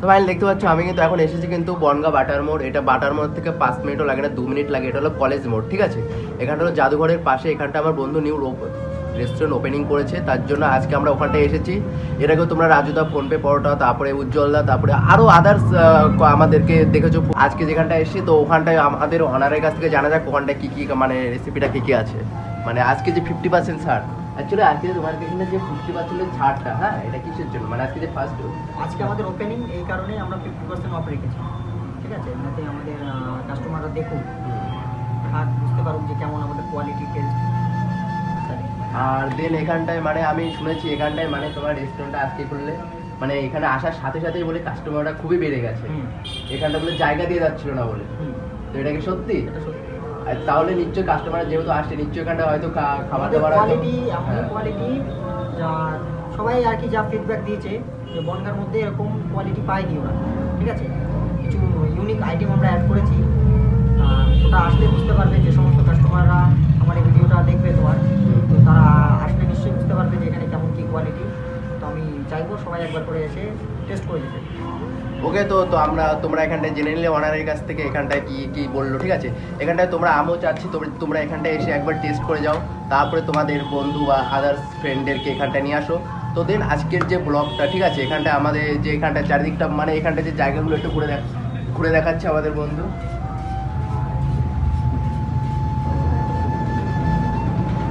তো ভাই দেখতে পাচ্ছ আমি কিন্তু এখন এসেছি কিন্তু বনগাঁ বাটার মোড়। এটা বাটার মোড় থেকে 5 মিনিটও লাগে না, 2 মিনিট লাগে। এটা হলো কলেজ মোড়, ঠিক আছে। এখানটা হলো জাদুঘরের পাশে। এখানটা আমার বন্ধু নিউ রেস্টুরেন্ট ওপেনিং করেছে, তার জন্য আজকে আমরা ওখানটায় এসেছি। এর আগেও তোমরা রাজুদা, ফোনপে পরোটা, তারপরে উজ্জ্বলদা, তারপরে আরও আদার্স আমাদেরকে দেখেছো। আজকে যেখানটায় এসেছি তো ওখানটায় আমাদের অনারের কাছ থেকে জানা যাক ওখানটায় কী কী মানে রেসিপিটা কী কী আছে। মানে আজকে যে 50% ছাড়, অ্যাকচুয়ালি আজকে তোমার এখানে যে 50% ছাড়টা, হ্যাঁ এটা কিসের জন্য? মানে আজকে যে ফার্স্ট আজকে আমাদের ওপেনিং, এই কারণেই আমরা 50% অফ রেখেছি, ঠিক আছে। যাতে আমাদের কাস্টমাররা দেখুক, বুঝতে পারুক যে কেমন আমাদের কোয়ালিটি টেস্ট। আর দেন এখানটায় মানে আমি শুনেছি এখানটায় মানে তোমার রেস্টুরেন্টটা আজকে করলে মানে এখানে আসার সাথে সাথেই বলে কাস্টমাররা খুবই বেড়ে গেছে। এখানটা বলে জায়গা দিয়ে যাচ্ছিল না বলে, তো এটা কি সত্যি? আর তাহলে নিশ্চয়ই কাস্টমার যেহেতু আসছে নিশ্চয়ই এখানটা হয়তো খাবার দাবার কোয়ালিটি যা সবাই আর কি যা ফিডব্যাক দিয়েছে যে বনগাঁর মধ্যে এরকম কোয়ালিটি পাইনি ওরা, ঠিক আছে। কিছু ইউনিক আইটেম আমরা অ্যাড করেছি, ওটা আসলে বুঝতে পারবে। যে সমস্ত কাস্টমাররা আমার এই ভিডিওটা দেখবে তোমার, তো তারা আসলে নিশ্চয়ই বুঝতে পারবে যে এখানে কেমন কী কোয়ালিটি। তো আমি চাইবো সবাই একবার করে এসে টেস্ট করে যেতে। ওকে, তো তোমরা এখানটায় জেনে নিলে অনারের কাছ থেকে এখানটায় কি বললো, ঠিক আছে। এখানটায় তোমরা আমিও চাচ্ছি তোমরা এখানটায় এসে একবার টেস্ট করে যাও, তারপরে তোমাদের বন্ধু বা আদার্স ফ্রেন্ডদেরকে এখানটায় নিয়ে আসো। তো দেন আজকের যে ব্লগটা, ঠিক আছে, এখানটায় আমাদের যে এখানটায় চারিদিকটা মানে এখানটায় যে জায়গাগুলো একটু ঘুরে দেখাচ্ছে আমাদের বন্ধু।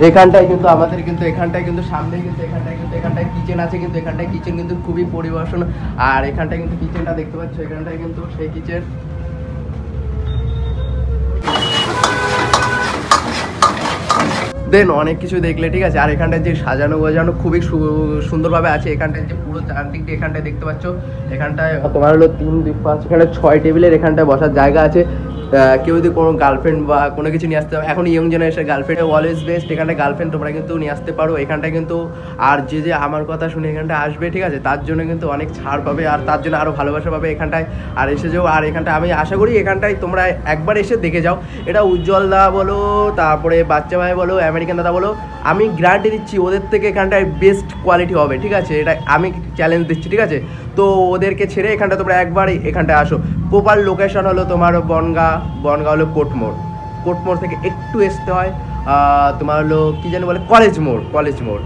এখানটায় কিন্তু আমাদের এখানটায় সামনে এখানটায় কিচেন আছে। কিন্তু এখানটায় কিচেন কিন্তু খুবই পরিবেশন। আর এখানটায় কিন্তু কিচেনটা দেখতে পাচ্ছ, এখানটায় কিন্তু সেই কিচেন। দেন অনেক কিছু দেখলে, ঠিক আছে। আর এখানটায় যে সাজানো গোজানো খুবই সুন্দরভাবে আছে। এখানটায় যে পুরো চারদিকটা এখানটায় দেখতে পাচ্ছ, এখানটায় তোমার হলো 3, 2, 5 এখানে 6 টেবিলের এখানটায় বসার জায়গা আছে। কেউ যদি কোনো গার্লফ্রেন্ড বা কোনো কিছু নিয়ে আসতে হবে, এখন young generation girlfriend always best. এখানটায় গার্লফ্রেন্ড তোমরা কিন্তু নিয়ে আসতে পারো এখানটায় কিন্তু। আর যে আমার কথা শুনে এখানটায় আসবে, ঠিক আছে, তার জন্য কিন্তু অনেক ছাড় পাবে, আর তার জন্য আরও ভালোবাসা পাবে এখানটায়। আর এসে যাও, আর এখানটায় আমি আশা করি এখানটায় তোমরা একবার এসে দেখে যাও। এটা উজ্জ্বল দা বলো, তারপরে বাচ্চা ভাই বলো, আমেরিকান দাদা বলো, আমি গ্যারান্টি দিচ্ছি ওদের থেকে এখানটায় বেস্ট কোয়ালিটি হবে, ঠিক আছে। এটা আমি চ্যালেঞ্জ দিচ্ছি, ঠিক আছে। তো ওদেরকে ছেড়ে এখানটা তোমরা একবার এখানটায় আসো। প্রপার লোকেশন হলো তোমার বনগাঁ হলো কোর্ট মোড় থেকে একটু আসতে হয় তোমার হলো কি জানি বলে কলেজ মোড়।